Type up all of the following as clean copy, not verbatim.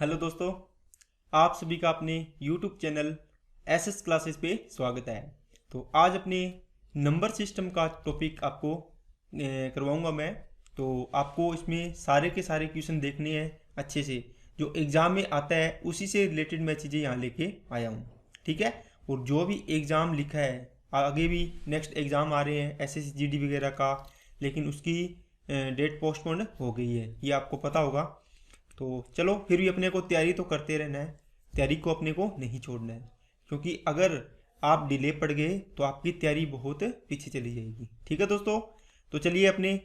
Hello दोस्तों, आप सभी का अपने YouTube चैनल एसएस क्लासेस पे स्वागत है। तो आज अपने नंबर सिस्टम का टॉपिक आपको करवाऊंगा मैं। तो आपको इसमें सारे के सारे क्वेश्चन देखने हैं अच्छे से, जो एग्ज़ाम में आता है उसी से रिलेटेड मैं चीज़ें यहाँ लेके आया हूँ। ठीक है। और जो भी एग्ज़ाम लिखा है, आगे भी नेक्स्ट एग्ज़ाम आ रहे हैं एसएससी जीडी वगैरह का, लेकिन उसकी डेट पोस्टपोन हो गई है, ये आपको पता होगा। तो चलो फिर भी अपने को तैयारी तो करते रहना है, तैयारी को अपने को नहीं छोड़ना है, क्योंकि अगर आप डिले पड़ गए तो आपकी तैयारी बहुत पीछे चली जाएगी। ठीक है दोस्तों, तो चलिए अपने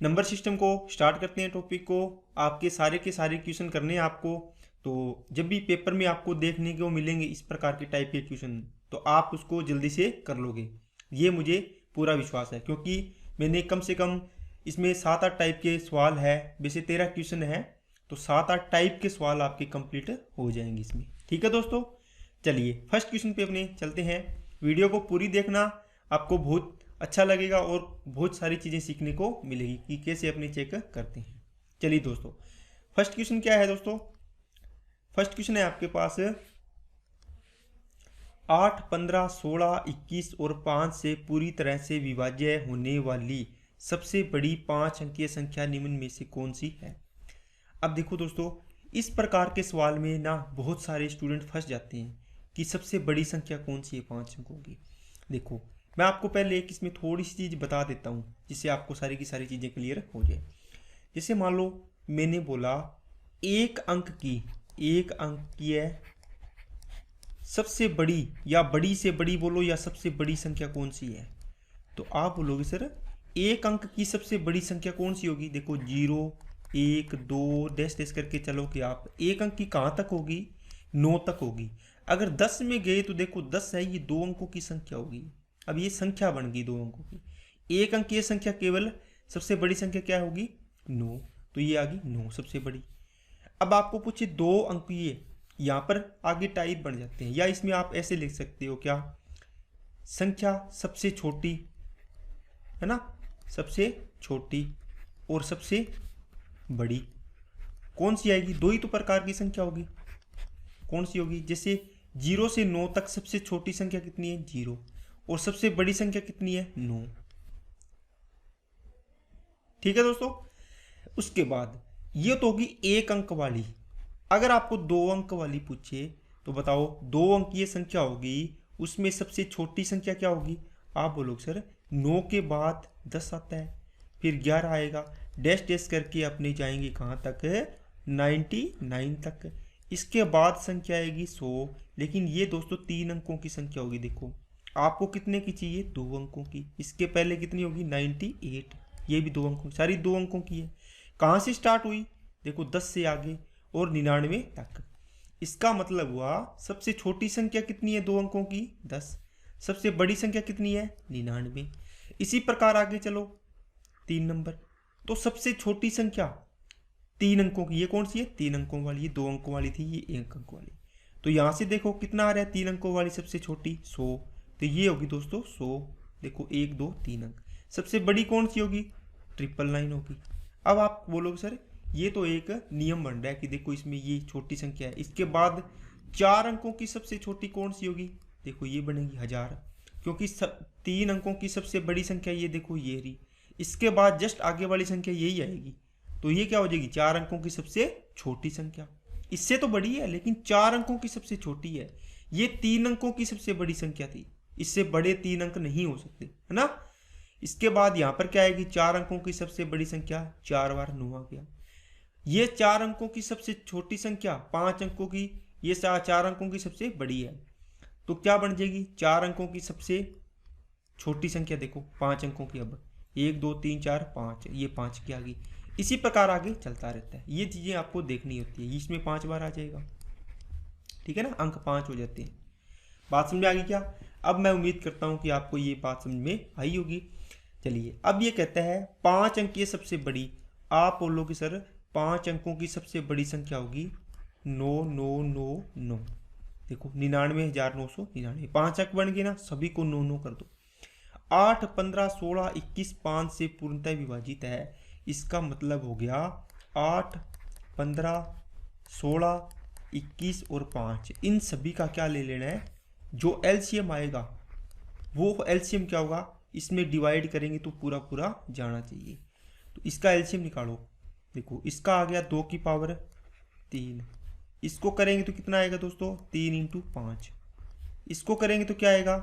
नंबर सिस्टम को स्टार्ट करते हैं टॉपिक को। आपके सारे के सारे क्वेश्चन करने हैं आपको। तो जब भी पेपर में आपको देखने को मिलेंगे इस प्रकार के टाइप के क्वेश्चन, तो आप उसको जल्दी से कर लोगे, ये मुझे पूरा विश्वास है। क्योंकि मैंने कम से कम इसमें 7-8 टाइप के सवाल है, वैसे 13 क्वेश्चन है, तो 7-8 टाइप के सवाल आपके कंप्लीट हो जाएंगे इसमें। ठीक है दोस्तों, चलिए फर्स्ट क्वेश्चन पे अपने चलते हैं। वीडियो को पूरी देखना, आपको बहुत अच्छा लगेगा और बहुत सारी चीज़ें सीखने को मिलेगी कि कैसे अपने चेक करते हैं। चलिए दोस्तों, फर्स्ट क्वेश्चन क्या है दोस्तों? फर्स्ट क्वेश्चन है आपके पास 8, 15, 16, 21 और 5 से पूरी तरह से विभाज्य होने वाली सबसे बड़ी 5 अंकीय संख्या निम्न में से कौन सी है? अब देखो दोस्तों, इस प्रकार के सवाल में ना बहुत सारे स्टूडेंट फंस जाते हैं कि सबसे बड़ी संख्या कौन सी है 5 अंकों की। देखो, मैं आपको पहले एक इसमें थोड़ी सी चीज़ बता देता हूँ जिससे आपको सारी की सारी चीज़ें क्लियर हो जाए। जैसे मान लो मैंने बोला एक अंक की है सबसे बड़ी, या बड़ी से बड़ी बोलो, या सबसे बड़ी संख्या कौन सी है? तो आप बोलोगे सर एक अंक की सबसे बड़ी संख्या कौन सी होगी? देखो 0, 1, 2 डैश डैश करके चलो कि आप एक अंक की कहाँ तक होगी? 9 तक होगी। अगर 10 में गए तो देखो 10 है, ये 2 अंकों की संख्या होगी। अब ये संख्या बन गई 2 अंकों की। एक अंक की संख्या केवल सबसे बड़ी संख्या क्या होगी? 9। तो ये आ गई 9 सबसे बड़ी। अब आपको पूछे 2 अंक की, यहाँ पर आगे टाइप बन जाते हैं, या इसमें आप ऐसे लिख सकते हो क्या, संख्या सबसे छोटी है ना, सबसे छोटी और सबसे बड़ी कौन सी आएगी? 2 ही तो प्रकार की संख्या होगी, कौन सी होगी? जैसे 0 से 9 तक सबसे छोटी संख्या कितनी है? 0। और सबसे बड़ी संख्या कितनी है? 9। ठीक है दोस्तों, उसके बाद ये तो होगी एक अंक वाली। अगर आपको 2 अंक वाली पूछे तो बताओ 2 अंकीय संख्या होगी, उसमें सबसे छोटी संख्या क्या होगी? आप बोलोगे सर 9 के बाद 10 आता है, फिर 11 आएगा, डैश डैश करके अपने जाएंगे कहाँ तक? 99 तक। इसके बाद संख्या आएगी 100। लेकिन ये दोस्तों 3 अंकों की संख्या होगी। देखो आपको कितने की चाहिए? 2 अंकों की। इसके पहले कितनी होगी? 98। ये भी 2 अंकों, सारी 2 अंकों की है। कहाँ से स्टार्ट हुई? देखो 10 से आगे और 99 तक। इसका मतलब हुआ सबसे छोटी संख्या कितनी है 2 अंकों की? 10। सबसे बड़ी संख्या कितनी है? 99। इसी प्रकार आगे चलो 3 नंबर, तो सबसे छोटी संख्या 3 अंकों की, ये कौन सी है? 3 अंकों वाली। ये 2 अंकों वाली थी, ये 1 अंक वाली। तो यहाँ से देखो कितना आ रहा है 3 अंकों वाली सबसे छोटी? 100। तो ये होगी दोस्तों 100। देखो 1, 2, 3 अंक। सबसे बड़ी कौन सी होगी? 999 होगी। अब आप बोलोगे सर ये तो एक नियम बन रहा है कि देखो इसमें ये छोटी संख्या है, इसके बाद 4 अंकों की सबसे छोटी कौन सी होगी? देखो ये बनेगी 1000, क्योंकि 3 अंकों की सबसे बड़ी संख्या ये देखो ये रही। इसके बाद जस्ट आगे वाली संख्या यही आएगी, तो ये क्या हो जाएगी? 4 अंकों की सबसे छोटी संख्या। इससे तो बड़ी है लेकिन 4 अंकों की सबसे छोटी है। ये 3 अंकों की सबसे बड़ी संख्या थी, इससे बड़े 3 अंक नहीं हो सकते, है ना। इसके बाद यहाँ पर क्या आएगी? 4 अंकों की सबसे बड़ी संख्या, 4 बार 9 आ गया। ये 4 अंकों की सबसे छोटी संख्या 5 अंकों की, ये 4 अंकों की सबसे बड़ी है, तो क्या बन जाएगी? 4 अंकों की सबसे छोटी संख्या देखो 5 अंकों की। अब 1, 2, 3, 4, 5, ये 5 की आ गई। इसी प्रकार आगे चलता रहता है, ये चीज़ें आपको देखनी होती है। इसमें 5 बार आ जाएगा, ठीक है ना, अंक 5 हो जाते हैं। बात समझ में आ गई क्या? अब मैं उम्मीद करता हूँ कि आपको ये बात समझ में आई होगी। चलिए अब ये कहता है 5 अंक की सबसे बड़ी। आप बोलोगे सर 5 अंकों की सबसे बड़ी संख्या होगी 9999। देखो 99,999, 5 अंक बन गए ना, सभी को 9 कर दो। 8, 15, 16, 21, 5 से पूर्णतः विभाजित है। इसका मतलब हो गया 8, 15, 16, 21 और 5, इन सभी का क्या ले लेना है, जो एलसीएम आएगा वो एलसीएम क्या होगा, इसमें डिवाइड करेंगे तो पूरा पूरा जाना चाहिए। तो इसका एलसीएम निकालो। देखो इसका आ गया 2 की पावर 3, इसको करेंगे तो कितना आएगा दोस्तों, 3 × 5। इसको करेंगे तो क्या आएगा,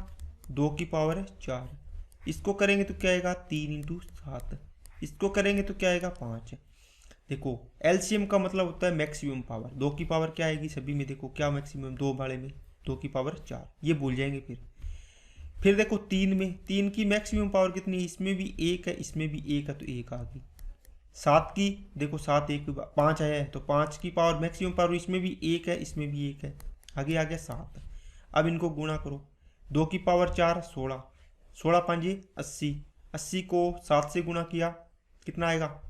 2 की पावर 4। इसको करेंगे तो क्या आएगा, 3 × 7। इसको करेंगे तो क्या आएगा, 5। देखो एलसीएम का मतलब होता है मैक्सिमम पावर। 2 की पावर क्या आएगी सभी में, देखो क्या मैक्सिमम, 2 वाले में 2 की पावर 4, ये भूल जाएंगे। फिर देखो 3 में, 3 की मैक्सिमम पावर कितनी है, इसमें भी 1 है, इसमें भी 1 है, तो 1 आ गई। 7 की देखो 7 1 5 आया है, तो 5 की पावर मैक्सिमम पावर, इसमें भी 1 है, इसमें भी 1 है, आगे आ गया 7। अब इनको गुणा करो, 2 की पावर 4 16, 16 5 80, 80 को 7 से गुणा किया कितना आएगा,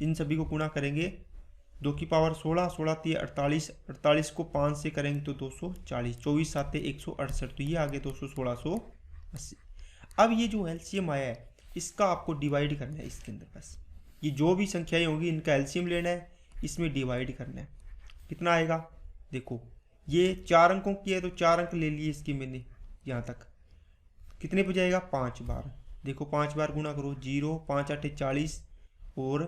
इन सभी को गुणा करेंगे, 2 की पावर 16, 16 3 48, 48 को 5 से करेंगे तो 240, 24 7 168, तो ये आ गया 1680। अब ये जो एलसीएम आया है इसका आपको डिवाइड करना है इसके अंदर, बस ये जो भी संख्याएं होंगी इनका एलसीएम लेना है, इसमें डिवाइड करना है, कितना आएगा। देखो ये 4 अंकों की है तो 4 अंक ले लिए इसकी मैंने यहाँ तक, कितने पे जाएगा, 5 बार। देखो 5 बार गुणा करो, 0 5 8 40 और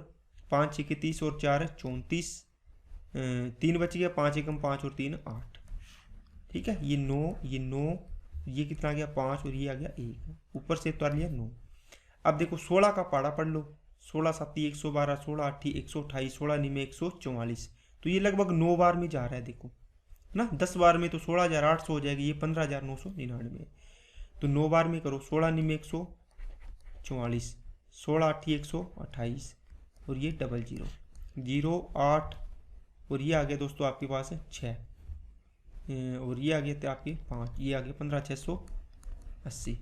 5 1 30 और 4 34, 3 बच गया, 5 1 5 और 3 8, ठीक है। ये 9, ये 9, ये कितना आ गया 5 और ये आ गया 1, ऊपर से उतार लिया 9। अब देखो 16 का पाड़ा पढ़ लो, 16 7 112, 16 8 128, 16 9 144, तो ये लगभग 9 बार में जा रहा है। देखो ना 10 बार में तो 16,800 हो जाएगी, ये 15,999, तो 9 बार में करो, 16 9 144, 16 8 128 और ये 00 0 8 और ये आ गया दोस्तों आपके पास 6 और ये आ गया था आपके 5, ये आ गया 15,680,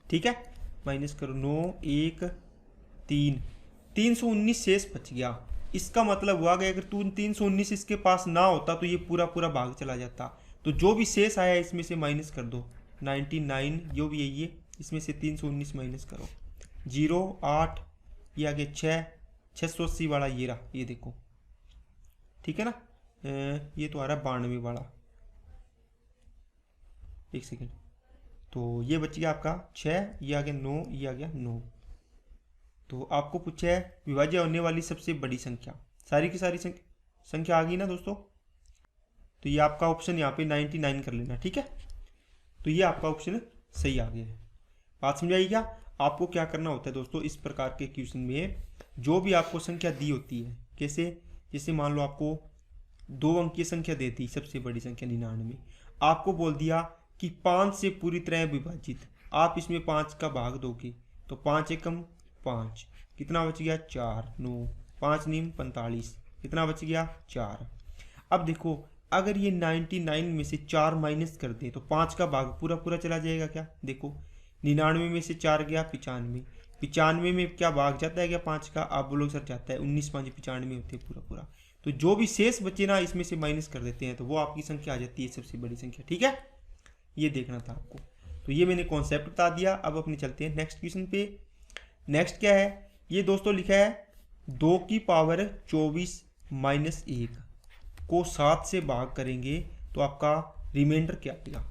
ठीक है। माइनस करो 9 1 3, 319 शेष बच गया। इसका मतलब हुआ गया अगर 319 इसके पास ना होता तो ये पूरा पूरा भाग चला जाता, तो जो भी शेष आया इसमें से माइनस कर दो, 99 जो भी है ये, इसमें से 319 माइनस करो, 0 8, ये आ गया 6 680 वाला ये रहा, ये देखो ठीक है ना, ये तो आ रहा है 92 वाला, एक सेकेंड, तो ये बच गया आपका 6, ये आ गया 9, ये आ गया 9। तो आपको पूछा है विभाज्य होने वाली सबसे बड़ी संख्या, सारी की सारी संख्या आ गई ना दोस्तों, तो ये आपका ऑप्शन यहाँ पे 99 कर लेना, ठीक है। तो ये आपका ऑप्शन सही आ गया है। बात समझ आई क्या। आपको क्या करना होता है दोस्तों, इस प्रकार के क्वेश्चन में जो भी आपको संख्या दी होती है, कैसे, जैसे मान लो आपको 2 अंकीय संख्या दे दी, सबसे बड़ी संख्या 99, आपको बोल दिया कि 5 से पूरी तरह विभाजित, आप इसमें 5 का भाग दोगे तो 5 एकम 5, कितना बच गया 4 9, 5 9 45, कितना बच गया 4। अब देखो अगर ये 99 में से 4 माइनस कर दे तो 5 का भाग पूरा पूरा चला जाएगा क्या, देखो 99 में से 4 गया 95, 95 में क्या भाग जाता है क्या 5 का, आप बोलोगे सर जाता है, 19 5 95 होते हैं पूरा पूरा, तो जो भी शेष बचे ना इसमें से माइनस कर देते हैं तो वो आपकी संख्या आ जाती है सबसे बड़ी संख्या, ठीक है। ये देखना था आपको, तो ये मैंने कॉन्सेप्ट बता दिया। अब अपने चलते हैं नेक्स्ट क्वेश्चन पे। नेक्स्ट क्या है, ये दोस्तों लिखा है 2 की पावर 24 माइनस 1 को 7 से भाग करेंगे तो आपका रिमाइंडर क्या आएगा।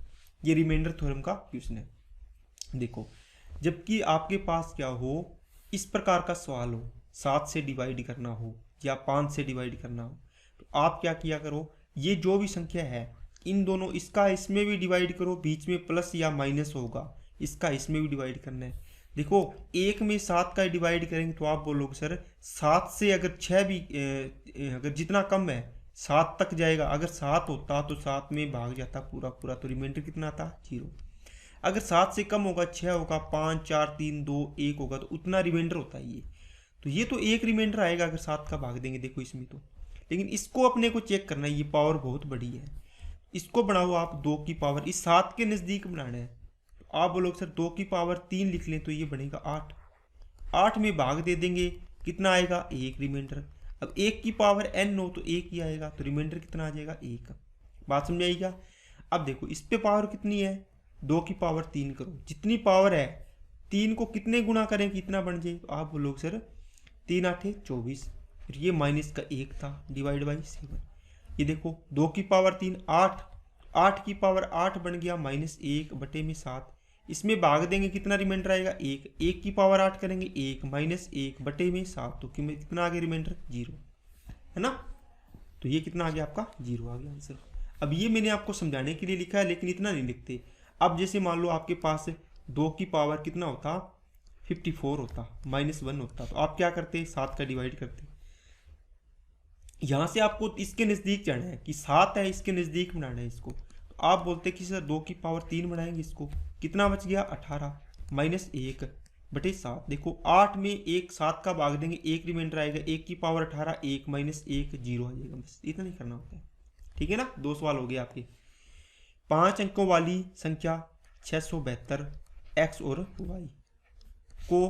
ये रिमाइंडर थ्योरम का क्वेश्चन है। देखो जबकि आपके पास क्या हो, इस प्रकार का सवाल हो, 7 से डिवाइड करना हो या 5 से डिवाइड करना हो, तो आप क्या किया करो, ये जो भी संख्या है इन दोनों, इसका इसमें भी डिवाइड करो, बीच में प्लस या माइनस होगा, इसका इसमें भी डिवाइड करना है। देखो 1 में 7 का डिवाइड करेंगे तो आप बोलोगे सर 7 से अगर 6 भी अगर जितना कम है 7 तक जाएगा, अगर 7 होता तो 7 में भाग जाता पूरा पूरा, तो रिमाइंडर कितना आता 0। अगर 7 से कम होगा 6 होगा, 5 4 3 2 1 होगा, तो उतना रिमाइंडर होता है ये, तो ये तो एक रिमाइंडर आएगा अगर 7 का भाग देंगे। देखो इसमें तो, लेकिन इसको अपने को चेक करना है, ये पावर बहुत बड़ी है, इसको बनाओ आप 2 की पावर, इस 7 के नज़दीक बनाना है, तो आप बोलोगे सर 2 की पावर 3 लिख लें तो ये बनेगा 8, 8 में भाग दे देंगे कितना आएगा 1 रिमाइंडर। अब 1 की पावर n हो तो 1 ही आएगा, तो रिमाइंडर कितना आ जाएगा 1। बात समझ आएगा। अब देखो इस पे पावर कितनी है, 2 की पावर 3 करो, जितनी पावर है 3 को कितने गुना करें कि इतना बन जाए, तो आप बोलोगे सर 3 8 24, फिर ये माइनस का 1 था डिवाइड बाई 7। ये देखो 2 की पावर 3 8, 8 की पावर 8 बन गया -1/7। इसमें भाग देंगे कितना रिमाइंडर आएगा 1, 1 की पावर 8 करेंगे 1 -1/7, तो कितना आ गया रिमाइंडर 0, है ना। तो ये कितना आ गया आपका 0 आ गया आंसर। अब ये मैंने आपको समझाने के लिए लिखा है, लेकिन इतना नहीं लिखते। अब जैसे मान लो आपके पास 2 की पावर कितना होता 54 होता, -1 होता, तो आप क्या करते 7 का डिवाइड करते। यहाँ से आपको इसके नज़दीक जाना है कि 7 है, इसके नज़दीक बनाना है इसको, तो आप बोलते कि सर 2 की पावर 3 बनाएंगे इसको, कितना बच गया 18 -1/7। देखो 8 में 1 7 का भाग देंगे 1 रिमाइंडर आएगा, 1 की पावर 18 1 -1 0 आ जाएगा, बस इतना नहीं करना होता है। ठीक है ना, 2 सवाल हो गए आपके। 5 अंकों वाली संख्या 672 x और y को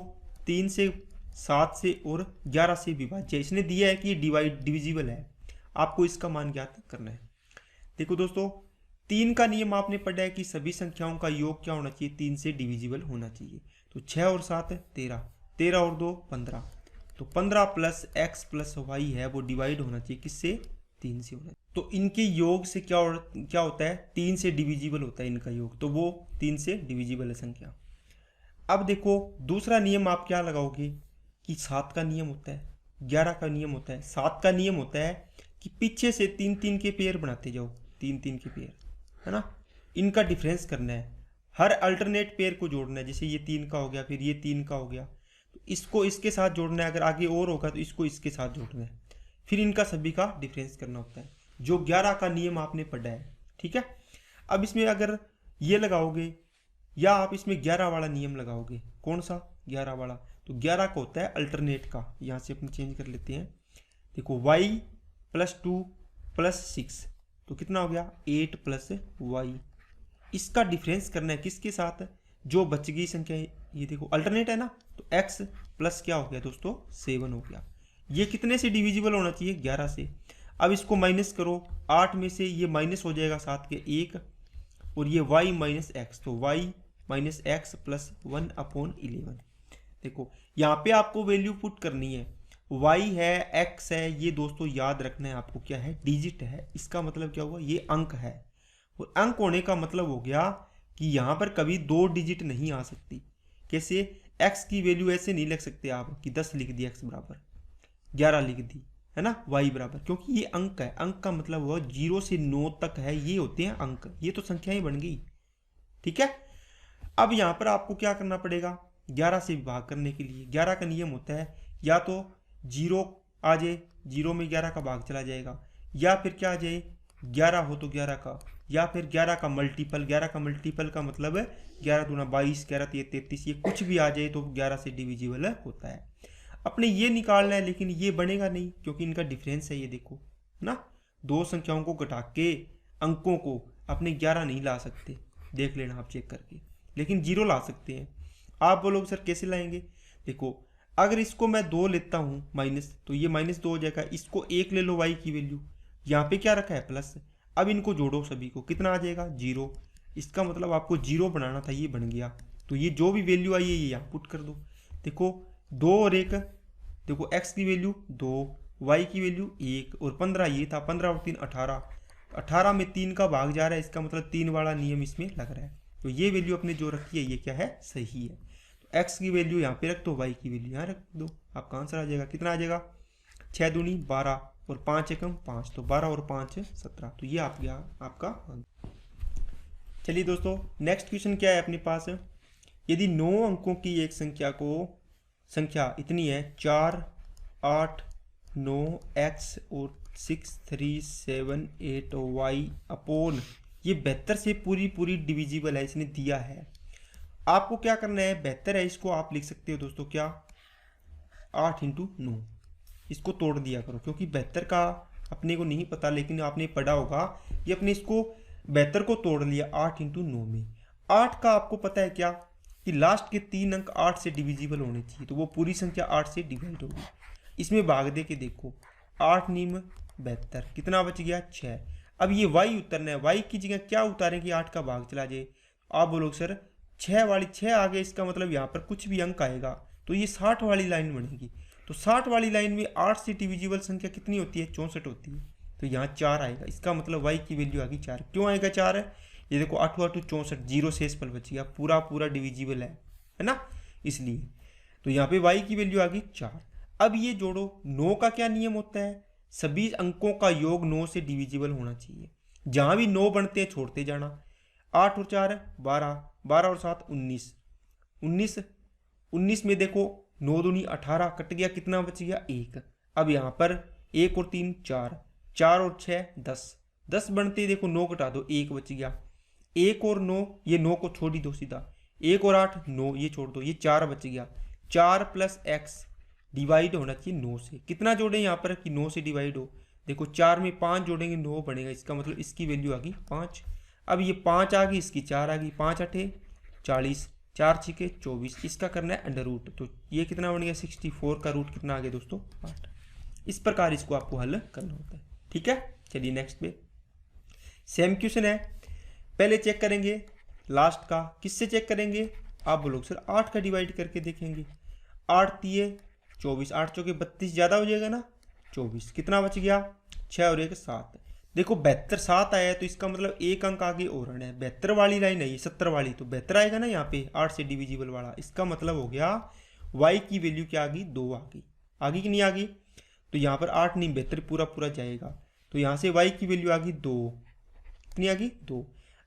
3 से 7 से और 11 से विभाज्य, इसने दिया है कि ये डिविजिबल है, आपको इसका मान ज्ञात करना है। देखो दोस्तों 3 का नियम आपने पढ़ा है कि सभी संख्याओं का योग क्या होना चाहिए 3 से डिविजिबल होना चाहिए। तो 6 और 7 13, 13 और 2 15, तो 15 प्लस x प्लस y है वो डिवाइड होना चाहिए किससे 3 से होना चाहिए। तो इनके योग से क्या होता है 3 से डिविजिबल होता है इनका योग, तो वो 3 से डिविजिबल है संख्या। अब देखो दूसरा नियम आप क्या लगाओगे कि 7 का नियम होता है, 11 का नियम होता है, 7 का नियम होता है कि पीछे से 3-3 के पेयर बनाते जाओ, 3-3 के पेयर, है ना। इनका डिफरेंस करना है, हर अल्टरनेट पेयर को जोड़ना है। जैसे ये 3 का हो गया, फिर ये 3 का हो गया, तो इसको इसके साथ जोड़ना है, अगर आगे और होगा तो इसको इसके साथ जोड़ना है, फिर इनका सभी का डिफरेंस करना होता है, जो 11 का नियम आपने पढ़ा है। ठीक है, अब इसमें अगर ये लगाओगे या आप इसमें 11 वाला नियम लगाओगे, कौन सा 11 वाला, तो 11 का होता है अल्टरनेट का, यहाँ से अपन चेंज कर लेते हैं। देखो y + 2 + 6, तो कितना हो गया 8 + y, इसका डिफरेंस करना है किसके साथ, जो बच गई संख्या, ये देखो अल्टरनेट है ना, तो x प्लस क्या हो गया दोस्तों 7 हो गया। ये कितने से डिविजिबल होना चाहिए 11 से। अब इसको माइनस करो, 8 में से ये माइनस हो जाएगा 7 के 1, और ये y - x, तो y - x + 1/11। देखो यहाँ पे आपको वैल्यू पुट करनी है, y है x है, ये दोस्तों याद रखना है आपको क्या है डिजिट है, इसका मतलब क्या हुआ ये अंक है, और अंक होने का मतलब हो गया कि यहाँ पर कभी 2 डिजिट नहीं आ सकती। कैसे, x की वैल्यू ऐसे नहीं लिख सकते आप कि 10 लिख दी x बराबर 11 लिख दी, है ना, y बराबर, क्योंकि ये अंक है, अंक का मतलब हुआ 0 से 9 तक है, ये होते हैं अंक, ये तो संख्याएं बन गई। ठीक है, अब यहाँ पर आपको क्या करना पड़ेगा 11 से विभाग करने के लिए, 11 का नियम होता है या तो 0 आ जाए, 0 में 11 का भाग चला जाएगा, या फिर क्या आ जाए 11 हो तो 11 का, या फिर 11 का मल्टीपल, 11 का मल्टीपल का मतलब है 11 दूना 22, 11 तिया 33, ये कुछ भी आ जाए तो 11 से डिविजिबल होता है। अपने ये निकालना है, लेकिन ये बनेगा नहीं क्योंकि इनका डिफरेंस है, ये देखो ना, दो संख्याओं को घटा के अंकों को अपने 11 नहीं ला सकते, देख लेना आप चेक करके, लेकिन 0 ला सकते हैं। आप बोलोगे सर कैसे लाएंगे, देखो अगर इसको मैं 2 लेता हूँ माइनस, तो ये -2 हो जाएगा, इसको 1 ले लो y की वैल्यू, यहाँ पे क्या रखा है प्लस, अब इनको जोड़ो सभी को, कितना आ जाएगा 0, इसका मतलब आपको 0 बनाना था, ये बन गया, तो ये जो भी वैल्यू आई है ये यहाँ पुट कर दो। देखो 2 और 1, देखो x की वैल्यू 2, y की वैल्यू 1 और 15 ये था, 15 और 3 18, 18 में 3 का भाग जा रहा है, इसका मतलब 3 वाला नियम इसमें लग रहा है, तो ये वैल्यू अपने जो रखी है ये क्या है सही है। तो x की वैल्यू यहाँ पे रख दो, y की वैल्यू यहाँ रख दो, आपका आंसर आ जाएगा, कितना आ जाएगा 6 दूनी 12 और 5 एकम 5, तो 12 और 5 17, तो ये आप गया आपका। चलिए दोस्तों नेक्स्ट क्वेश्चन क्या है अपने पास, यदि 9 अंकों की एक संख्या इतनी है 4 8 9 x और 6 3 7 8 y अपॉन ये 72 से पूरी डिविजिबल है, इसने दिया है। आपको क्या करना है, 72 है इसको आप लिख सकते हो दोस्तों क्या 8 × 9, इसको तोड़ दिया करो, क्योंकि 72 का अपने को नहीं पता, लेकिन आपने पढ़ा होगा ये अपने इसको 72 को तोड़ लिया 8 × 9 में। 8 का आपको पता है क्या कि लास्ट के 3 अंक 8 से डिविजिबल होने चाहिए, तो वो पूरी संख्या 8 से डिवाइड होगी। इसमें भाग दे के देखो 8 × 72 कितना बच गया 6। अब ये y उतरना है, y की जगह क्या उतारें कि 8 का भाग चला जाए, आप बोलोगे सर 6 वाली 6 आ गया, इसका मतलब यहाँ पर कुछ भी अंक आएगा तो ये 60 वाली लाइन बनेगी। तो 60 वाली लाइन में 8 से डिविजिबल संख्या कितनी होती है 64 होती है, तो यहाँ 4 आएगा। इसका मतलब y की वैल्यू आ गई 4। क्यों आएगा 4 है? ये देखो 8 8 64, जीरो शेष पल बच गया, पूरा पूरा डिविजिबल है ना, इसलिए। तो यहाँ पे y की वैल्यू आ गई 4। अब ये जोड़ो, 9 का क्या नियम होता है? सभी अंकों का योग 9 से डिविजिबल होना चाहिए। जहाँ भी 9 बनते हैं छोड़ते जाना। 8 और 4 12, 12 और 7 19, 19 19 में देखो 9 दूनी 18, कट गया, कितना बच गया? 1। अब यहाँ पर 1 और 3 4, 4 और 6 10, 10 बनते ही देखो 9 घटा दो, 1 बच गया। 1 और 9, ये 9 को छोड़ ही दो सीधा। 1 और 8 9, ये छोड़ दो, ये 4 बच गया। 4 प्लस x डिवाइड होना चाहिए 9 से। कितना जोड़े यहाँ पर कि 9 से डिवाइड हो? देखो 4 में 5 जोड़ेंगे 9 बनेगा, इसका मतलब इसकी वैल्यू आ गई 5। अब ये 5 आ गई, इसकी 4 आ गई, 5 8 40, 4 6 24, इसका करना है अंडर रूट। तो ये कितना बन गया? 64 का रूट कितना आ गया दोस्तों? 8। इस प्रकार इसको आपको हल करना होता है। ठीक है, चलिए नेक्स्ट पे सेम क्वेश्चन है। पहले चेक करेंगे लास्ट का। किससे चेक करेंगे? आप बोलोगे सर 8 का डिवाइड करके देखेंगे। 8 3 24, 8 चौके 32, ज़्यादा हो जाएगा ना, 24, कितना बच गया? 6 और 1 7। देखो 72 7 आया है, तो इसका मतलब एक अंक आगे और है। 72 वाली लाइन है ये, 70 वाली, तो 72 आएगा ना यहाँ पे 8 से डिविजिबल वाला। इसका मतलब हो गया y की वैल्यू क्या आ गई? 2 आ गई। आ गई कि नहीं आ गई? तो यहाँ पर 8 नहीं 72 पूरा पूरा जाएगा, तो यहाँ से y की वैल्यू आ गई 2। कितनी आ गई? 2।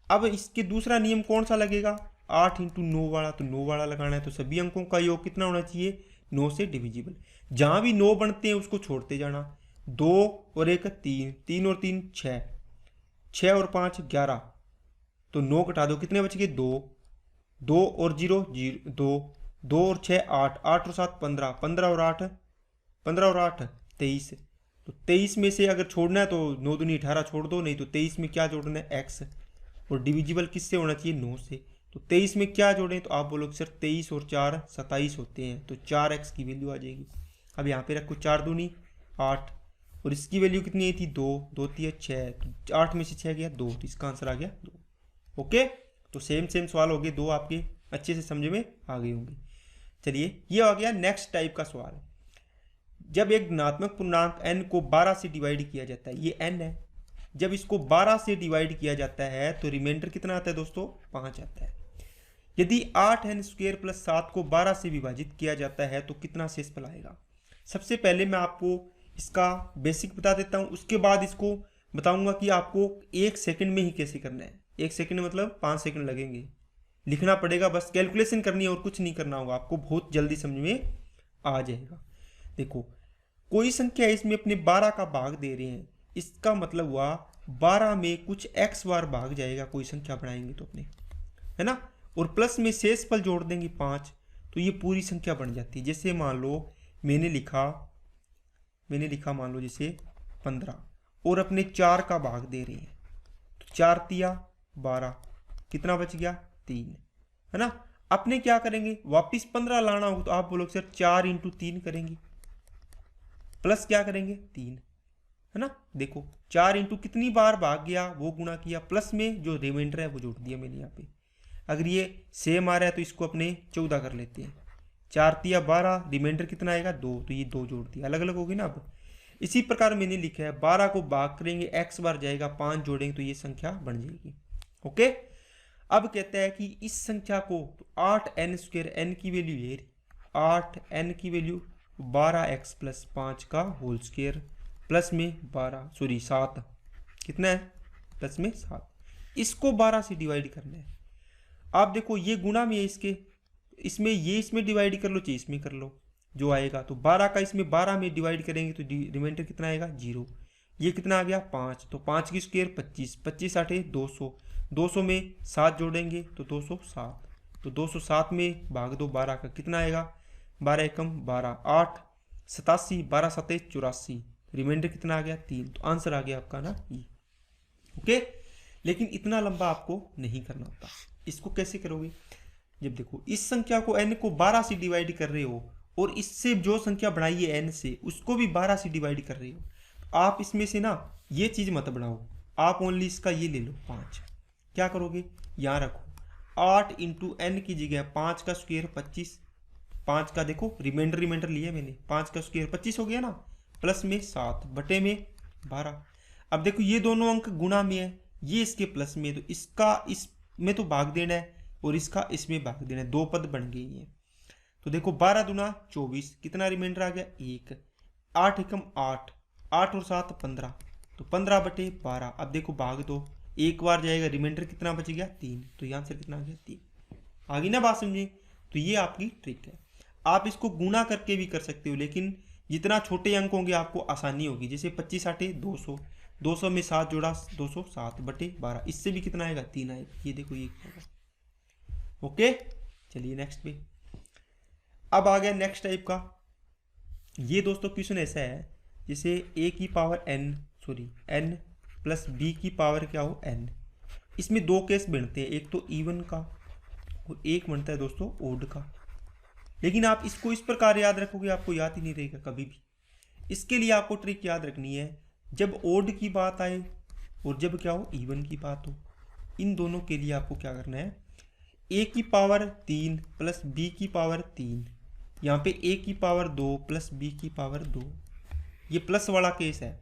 अब इसके दूसरा नियम कौन सा लगेगा? 8 इंटू 9 वाला, तो 9 वाला लगाना है। तो सभी अंकों का योग कितना होना चाहिए? 9 से डिविजिबल। जहाँ भी 9 बनते हैं उसको छोड़ते जाना। 2 और 1 3, 3 और 3 6, 6 और 5 11, तो 9 घटा दो, कितने बच गए? 2, 2 और 0 0 2, 2 और 6 8, 8 और 7 15, 15 और 8 15 और 8 23। तो 23 में से अगर छोड़ना है तो 9 दूनी 18 छोड़ दो, नहीं तो 23 में क्या जोड़ना है? x। और डिविजिबल किससे होना चाहिए? 9 से। तो 23 में क्या जोड़ें? तो आप बोलोगे सर 23 और 4 27 होते हैं, तो 4x की वैल्यू आ जाएगी। अब यहाँ पे रखो 4 दूनी 8, और इसकी वैल्यू कितनी आई थी? 2, 2 3 6, तो 8 में से 6 गया 2, तो इसका आंसर आ गया 2। ओके, तो सेम सवाल हो गए, 2 आपके अच्छे से समझ में आ गए होंगे। चलिए ये आ गया नेक्स्ट टाइप का सवाल। जब एक धनात्मक पूर्णांक n को 12 से डिवाइड किया जाता है, ये n है, जब इसको 12 से डिवाइड किया जाता है तो रिमाइंडर कितना आता है दोस्तों? 5 आता है। यदि 8n² प्लस 7 को 12 से विभाजित किया जाता है तो कितना शेषफल आएगा? सबसे पहले मैं आपको इसका बेसिक बता देता हूँ, उसके बाद इसको बताऊंगा कि आपको 1 सेकंड में ही कैसे करना है। 1 सेकंड मतलब 5 सेकंड लगेंगे, लिखना पड़ेगा, बस कैलकुलेशन करनी है और कुछ नहीं करना होगा, आपको बहुत जल्दी समझ में आ जाएगा। देखो कोई संख्या इसमें अपने 12 का भाग दे रहे हैं, इसका मतलब हुआ 12 में कुछ x बार भाग जाएगा, कोई संख्या बनाएंगे तो अपने, है ना, और प्लस में शेषफल जोड़ देंगे 5, तो ये पूरी संख्या बन जाती है। जैसे मान लो मैंने लिखा मान लो जैसे 15, और अपने 4 का भाग दे रहे हैं, तो 4 तिया 12, कितना बच गया? 3, है ना। अपने क्या करेंगे? वापिस 15 लाना होगा, तो आप बोलोगे सर 4 इंटू 3 करेंगे, प्लस क्या करेंगे? 3, है ना। देखो 4 इंटू कितनी बार भाग गया वो गुणा किया, प्लस में जो रिमाइंडर है वो जोड़ दिया मैंने यहाँ पे। अगर ये सेम आ रहा है तो इसको अपने 14 कर लेते हैं। 4 तिया 12, रिमाइंडर कितना आएगा? 2, तो ये 2 जोड़ दिया, अलग अलग होगी ना। अब इसी प्रकार मैंने लिखा है 12 को भाग करेंगे, x बार जाएगा, 5 जोड़ेंगे तो ये संख्या बन जाएगी। ओके, अब कहता है कि इस संख्या को 8n², n की वैल्यू ये 8n की वैल्यू 12x प्लस 5 का होल स्क्वायर, प्लस में 7, कितना है? प्लस में 7, इसको 12 से डिवाइड करना है। आप देखो ये गुणा में है इसके, इसमें डिवाइड कर लो, चाहे इसमें कर लो, जो आएगा। तो 12 का इसमें 12 में डिवाइड करेंगे तो रिमाइंडर कितना आएगा? 0। ये कितना आ गया? 5, तो 5 की स्क्वायर 25, 25 8 200, 200 में 7 जोड़ेंगे तो 207, तो 207 में भाग दो 12 का, कितना आएगा? 12 एकम 12, 8 87, 12 7 84, रिमाइंडर कितना आ गया? 3, तो आंसर आ गया आपका ना ये। ओके, लेकिन इतना लंबा आपको नहीं करना होता। इसको कैसे करोगे? जब देखो इस संख्या को n को 12 से डिवाइड कर रहे हो, और इससे जो संख्या बढ़ाई है n से उसको भी 12 से डिवाइड कर रहे हो, आप इसमें से ना ये चीज़ मत बढ़ाओ, आप ओनली इसका ये ले लो 5। क्या करोगे? यहाँ रखो 8 इंटू n की जगह 5 का स्क्वायर 25, 5 का देखो रिमाइंडर लिया मैंने, 5 का स्क्वायर 25 हो गया ना, प्लस में 7 बटे में 12। अब देखो ये दोनों अंक गुणा में है, ये इसके प्लस में है, तो इसका इसमें तो भाग देना है और इसका इसमें भाग देना है, दो पद बन गए ये। तो देखो 12 दूना 24, कितना रिमाइंडर आ गया 1, 8 एकम 8, 8 और 7 15, तो 15/12। अब देखो भाग दो, एक बार जाएगा, रिमाइंडर कितना बच गया 3, तो यहाँ से कितना आ गया 3। आ गई ना बात समझे? तो ये आपकी ट्रिक है। आप इसको गुणा करके भी कर सकते हो, लेकिन जितना छोटे अंक होंगे आपको आसानी होगी। जैसे 25 8 200, 200 में 7 जोड़ा 200, 7/12, इससे भी कितना आएगा 3 आएगा। ये देखो ये होगा। ओके, चलिए नेक्स्ट पे। अब आ गया नेक्स्ट टाइप का। ये दोस्तों क्वेश्चन ऐसा है, जैसे a की पावर n प्लस b की पावर क्या हो n। इसमें दो केस बनते हैं, एक तो इवन का और एक बनता है दोस्तों ओड का। लेकिन आप इसको इस प्रकार याद रखोगे, आपको याद ही नहीं रहेगा कभी भी। इसके लिए आपको ट्रिक याद रखनी है, जब ओड की बात आए और जब क्या हो इवन की बात हो, इन दोनों के लिए आपको क्या करना है, a की पावर 3 प्लस b की पावर 3, यहाँ पे a की पावर 2 प्लस b की पावर 2, ये प्लस वाला केस है।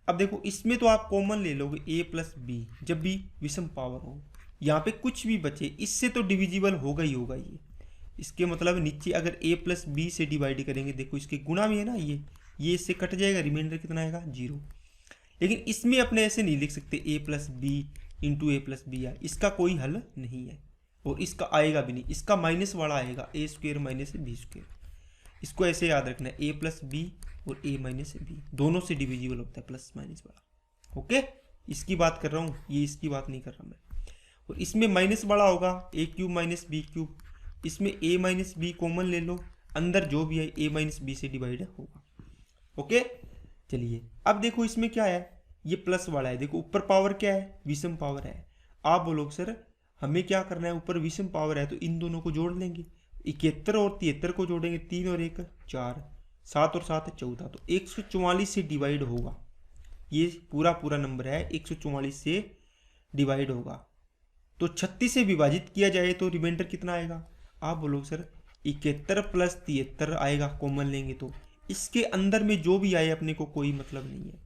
अब देखो इसमें तो आप कॉमन ले लोगे a प्लस बी, जब भी विषम पावर हो, यहाँ पे कुछ भी बचे इससे तो डिविजिबल होगा ही होगा ये। इसके मतलब नीचे अगर a प्लस बी से डिवाइड करेंगे, देखो इसके गुणा में है ना, ये इससे कट जाएगा, रिमाइंडर कितना आएगा 0। लेकिन इसमें अपने ऐसे नहीं लिख सकते a plus b into a plus b, इसका कोई हल नहीं है और इसका आएगा भी नहीं, इसका माइनस वाला आएगा a² माइनस b²। इसको ऐसे याद रखना है, a प्लस बी और a माइनस बी दोनों से डिविजिबल होता है प्लस माइनस वाला। ओके, इसकी बात कर रहा हूँ, ये इसकी बात नहीं कर रहा मैं। और इसमें माइनस वाला होगा a³ माइनस b³, इसमें a माइनस बी कॉमन ले लो, अंदर जो भी है a माइनस बी से डिवाइड होगा। ओके, चलिए अब देखो इसमें क्या है, ये प्लस वाला है। देखो ऊपर पावर क्या है, विषम पावर है। आप बोलोगे सर हमें क्या करना है, ऊपर विषम पावर है तो इन दोनों को जोड़ लेंगे। 71 और 73 को जोड़ेंगे, 3 और 1 4, 7 और 7 14, तो 144 से डिवाइड होगा। ये पूरा नंबर है 144 से डिवाइड होगा। तो 36 से विभाजित किया जाए तो रिमाइंडर कितना आएगा। आप बोलोगे सर 71 प्लस 73 आएगा, कॉमन लेंगे तो इसके अंदर में जो भी आए अपने को कोई मतलब नहीं है।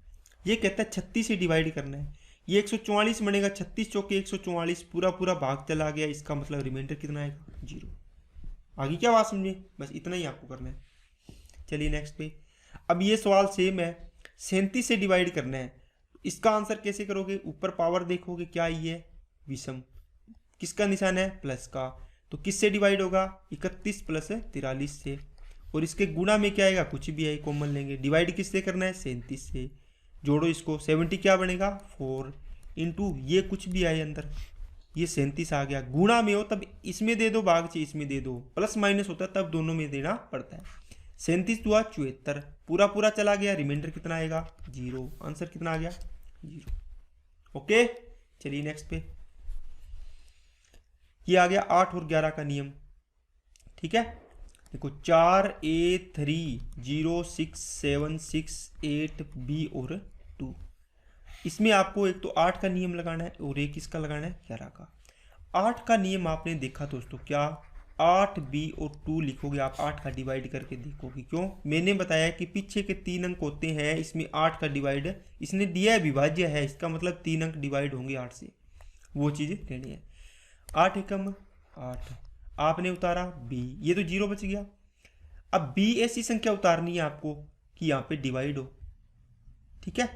ये कहता है 36 से डिवाइड करना है, ये 144 बनेगा, 36 चौके 144, पूरा भाग चला गया, इसका मतलब रिमाइंडर कितना आएगा 0। आगे क्या बात समझे, बस इतना ही आपको करना है। चलिए नेक्स्ट पे। अब ये सवाल सेम है, 37 से डिवाइड करना है, इसका आंसर कैसे करोगे, ऊपर पावर देखोगे क्या ये विषम, किसका निशान है प्लस का, तो किससे डिवाइड होगा 31 प्लस 43 से, और इसके गुणा में क्या आएगा कुछ भी है कॉमन लेंगे, डिवाइड किससे करना है 37 से, जोड़ो इसको 70 क्या बनेगा 4 इंटू ये कुछ भी आए अंदर, ये 37 आ गया। गुणा में हो तब इसमें दे दो, भाग से इसमें दे दो, प्लस माइनस होता है तब दोनों में देना पड़ता है। 37 हुआ 74, पूरा चला गया, रिमाइंडर कितना आएगा 0, आंसर कितना आ गया 0। ओके, चलिए नेक्स्ट पे। ये आ गया 8 और 11 का नियम, ठीक है। देखो 4A3 0 6 7 6 8 B और 2, इसमें आपको एक तो 8 का नियम लगाना है और एक इसका लगाना है 11 का। 8 का नियम आपने देखा दोस्तों क्या, 8B और 2 लिखोगे आप, 8 का डिवाइड करके देखोगे। क्यों, मैंने बताया कि पीछे के 3 अंक होते हैं, इसमें 8 का डिवाइड इसने दिया है, विभाज्य है, इसका मतलब 3 अंक डिवाइड होंगे 8 से, वो चीज़ लेनी है। 8 एकम 8, आपने उतारा B, ये तो 0 बच गया। अब B ऐसी संख्या उतारनी है आपको कि यहाँ पे डिवाइड हो, ठीक है।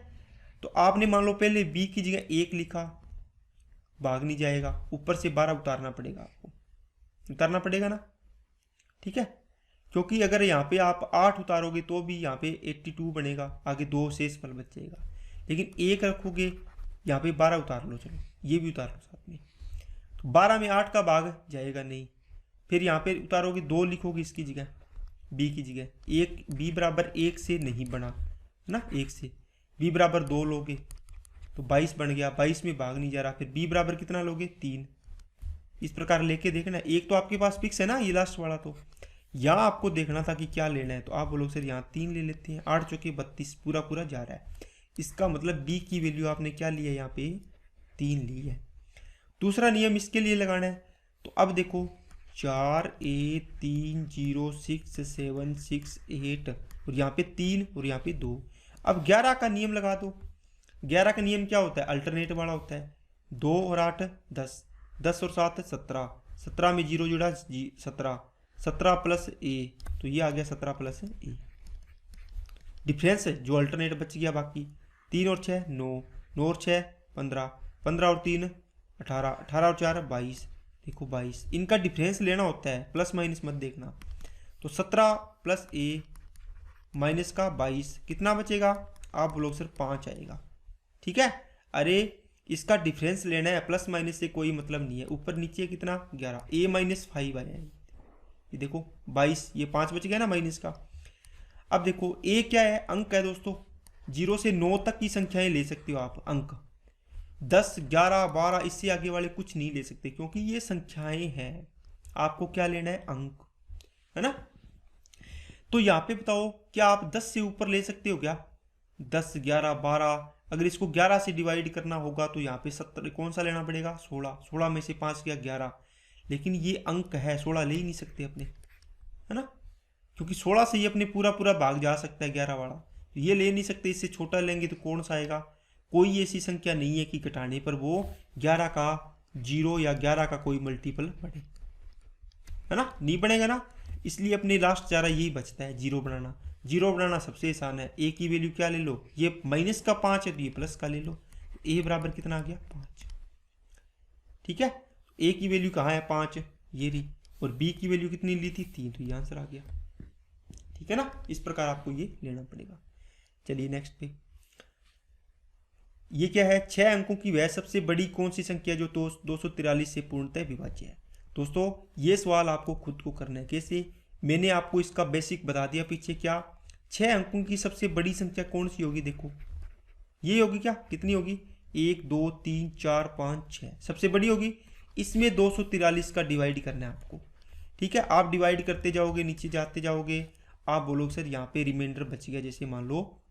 तो आपने मान लो पहले B की जगह 1 लिखा, भाग नहीं जाएगा, ऊपर से 12 उतारना पड़ेगा, आपको उतारना पड़ेगा ना, ठीक है। क्योंकि अगर यहाँ पे आप 8 उतारोगे तो भी यहाँ पे 82 बनेगा, आगे 2 शेष फल बच जाएगा। लेकिन 1 रखोगे, यहाँ पे 12 उतार लो, चलो ये भी उतार लो साथ में, तो 12 में 8 का भाग जाएगा नहीं। फिर यहाँ पे उतारोगे 2 लिखोगे इसकी जगह, B की जगह 1, B बराबर 1 से नहीं बना ना, 1 से B बराबर 2 लोगे तो 22 बन गया, 22 में भाग नहीं जा रहा, फिर B बराबर कितना लोगे 3, इस प्रकार लेके देखना। एक तो आपके पास फिक्स है ना ये लास्ट वाला, तो यहाँ आपको देखना था कि क्या लेना है, तो आप बोलोगे सर यहाँ 3 ले लेते हैं, 8 चौके 32 पूरा जा रहा है, इसका मतलब B की वैल्यू आपने क्या ली है यहाँ पे 3 ली है। दूसरा नियम इसके लिए लगाना है, तो अब देखो 4A3 0 6 7 6 8 और यहाँ पे 3 और यहाँ पे 2। अब 11 का नियम लगा दो, 11 का नियम क्या होता है, अल्टरनेट वाला होता है। 2 और 8 10, 10 और 7 17, 17 में 0 जुड़ा 17, 17 प्लस ए, तो ये आ गया 17 प्लस ए। डिफरेंस जो अल्टरनेट बच गया बाकी, 3 और 6 9, 9 और 6 15, 15 और 3 18, 18 और 4 22, देखो 22। इनका डिफरेंस लेना होता है, प्लस माइनस मत देखना। तो 17 प्लस ए माइनस का 22 कितना बचेगा, आप बोलोगे सर 5 आएगा। ठीक है, अरे इसका डिफरेंस लेना है, प्लस माइनस से कोई मतलब नहीं है। ऊपर नीचे कितना 11, ए माइनस 5 आया, ये देखो 22, ये 5 बच गया ना माइनस का। अब देखो ए क्या है, अंक है दोस्तों, 0 से 9 तक की संख्याएं ले सकते हो आप अंक। 10 11 12 इससे आगे वाले कुछ नहीं ले सकते, क्योंकि ये संख्याएं हैं। आपको क्या लेना है, अंक, है ना। तो यहाँ पे बताओ क्या आप 10 से ऊपर ले सकते हो क्या, 10 11 12। अगर इसको 11 से डिवाइड करना होगा तो यहाँ पे 70 कौन सा लेना पड़ेगा, 16, 16 में से 5 गया 11। लेकिन ये अंक है, 16 ले ही नहीं सकते अपने, है ना, क्योंकि 16 से ये अपने पूरा पूरा भाग जा सकता है 11 वाला, तो ये ले नहीं सकते। इससे छोटा लेंगे तो कौन सा आएगा, कोई ऐसी संख्या नहीं है कि घटाने पर वो 11 का 0 या 11 का कोई मल्टीपल बढ़े, है ना, नहीं बनेगा ना। इसलिए अपने लास्ट चारा यही बचता है, 0 बनाना। 0 बनाना सबसे आसान है। ए की वैल्यू क्या ले लो, ये माइनस का 5 है तो ये प्लस का ले लो। ए बराबर कितना आ गया 5। ठीक है, ए की वैल्यू कहाँ है 5, ये रही, और बी की वैल्यू कितनी ली थी 3, तो ये आंसर आ गया। ठीक है ना, इस प्रकार आपको ये लेना पड़ेगा। चलिए नेक्स्ट पे, ये क्या है, 6 अंकों की वह सबसे बड़ी कौन सी संख्या जो 243 से पूर्णतः विभाज्य है। दोस्तों ये सवाल आपको खुद को करना है। कैसे, मैंने आपको इसका बेसिक बता दिया पीछे। क्या 6 अंकों की सबसे बड़ी संख्या कौन सी होगी, देखो ये होगी, क्या कितनी होगी, 1 2 3 4 5 6 सबसे बड़ी होगी। इसमें 243 का डिवाइड करना है आपको। ठीक है, आप डिवाइड करते जाओगे, नीचे जाते जाओगे, आप बोलोगे सर यहाँ पे रिमाइंडर बच गया, जैसे मान लो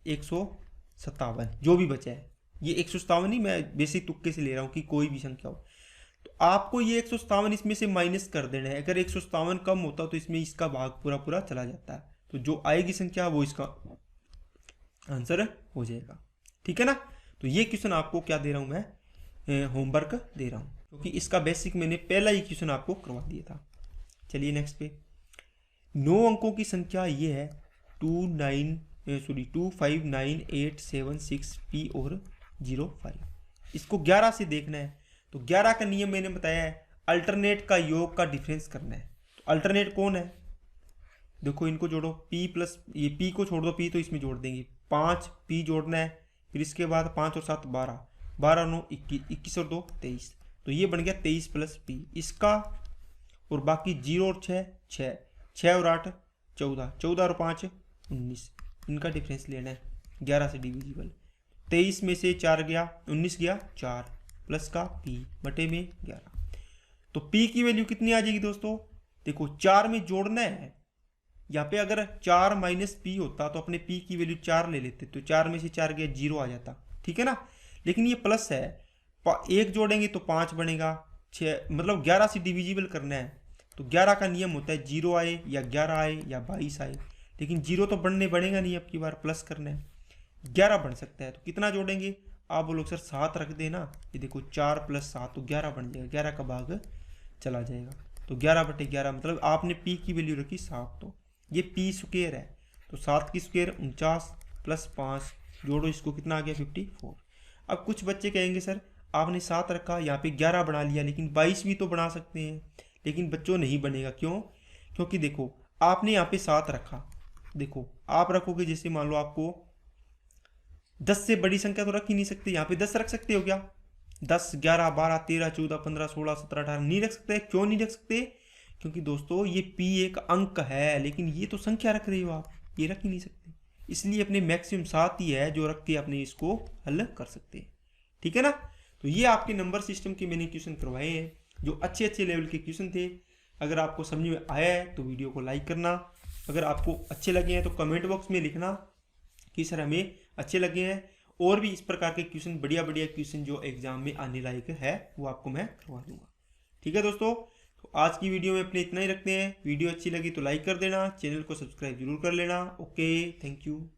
157, जो भी बचा है, ये 157 नहीं, मैं बेसिक तुक्के से ले रहा हूँ कि कोई भी संख्या हो, तो आपको ये 157 इसमें से माइनस कर देना है। अगर 157 कम होता तो इसमें इसका भाग पूरा पूरा चला जाता है, तो जो आएगी संख्या वो इसका आंसर हो जाएगा। ठीक है ना, तो ये क्वेश्चन आपको क्या दे रहा हूँ मैं, होमवर्क दे रहा हूँ, क्योंकि इसका बेसिक मैंने पहला ही क्वेश्चन आपको करवा दिया था। चलिए नेक्स्ट पे, 9 अंकों की संख्या ये है 25986 पी और 05। इसको 11 से देखना है, तो 11 का नियम मैंने बताया है, अल्टरनेट का योग का डिफरेंस करना है। तो अल्टरनेट कौन है, देखो इनको जोड़ो, p प्लस ये p को छोड़ दो, p तो इसमें जोड़ देंगे, 5 p जोड़ना है, फिर इसके बाद 5 और 7 12, 12 9 21, 21 और 2 23, तो ये बन गया 23 प्लस p इसका, और बाकी 0 और 6 6, 6 और 8 14, 14 और 5 19, इनका डिफरेंस लेना है 11 से डिविजिबल। 23 में से 4 गया, 19 गया 4, प्लस का p बटे में 11, तो p की वैल्यू कितनी आ जाएगी दोस्तों, देखो 4 में जोड़ना है। यहाँ पे अगर 4 माइनस p होता तो अपने p की वैल्यू 4 ले लेते, तो 4 में से 4 गया 0 आ जाता। ठीक है ना, लेकिन ये प्लस है, 1 जोड़ेंगे तो 5 बनेगा, 6 मतलब 11 से डिविजिबल करना है, तो 11 का नियम होता है 0 आए या 11 आए या 22 आए, लेकिन 0 तो बढ़ेगा नहीं, अब की बार प्लस करना है, 11 बन सकता है। तो कितना जोड़ेंगे, आप बोलोगे सर 7 रख देना, ये देखो 4 प्लस 7 तो 11 बन जाएगा, 11 का भाग चला जाएगा, तो 11 बटे 11 मतलब आपने p की वैल्यू रखी 7, तो ये p स्क्वायर है, तो 7 की स्क्वायर 49 प्लस 5 जोड़ो, इसको कितना आ गया 54। अब कुछ बच्चे कहेंगे सर आपने 7 रखा, यहाँ पे 11 बना लिया, लेकिन 22 भी तो बना सकते हैं, लेकिन बच्चों नहीं बनेगा। क्यों, क्योंकि देखो आपने यहाँ पे 7 रखा, देखो आप रखोगे, जैसे मान लो आपको 10 से बड़ी संख्या तो रख ही नहीं सकते, यहाँ पे 10 रख सकते हो क्या, 10 11 12 13 14 15 16 17 18 नहीं रख सकते। क्यों नहीं रख सकते, क्योंकि दोस्तों ये p एक अंक है, लेकिन ये तो संख्या रख रही हो आप, ये रख ही नहीं सकते, इसलिए अपने मैक्सिमम 7 ही है जो रख के अपने इसको हल कर सकते हैं। ठीक है ना, तो ये आपके नंबर सिस्टम के मैंने क्वेश्चन करवाए हैं, जो अच्छे अच्छे लेवल के क्वेश्चन थे। अगर आपको समझ में आया है तो वीडियो को लाइक करना, अगर आपको अच्छे लगे हैं तो कमेंट बॉक्स में लिखना कि सर हमें अच्छे लगे हैं, और भी इस प्रकार के क्वेश्चन, बढ़िया बढ़िया क्वेश्चन जो एग्जाम में आने लायक है वो आपको मैं करवा दूंगा। ठीक है दोस्तों, तो आज की वीडियो में अपने इतना ही रखते हैं। वीडियो अच्छी लगी तो लाइक कर देना, चैनल को सब्सक्राइब जरूर कर लेना। Okay, thank you.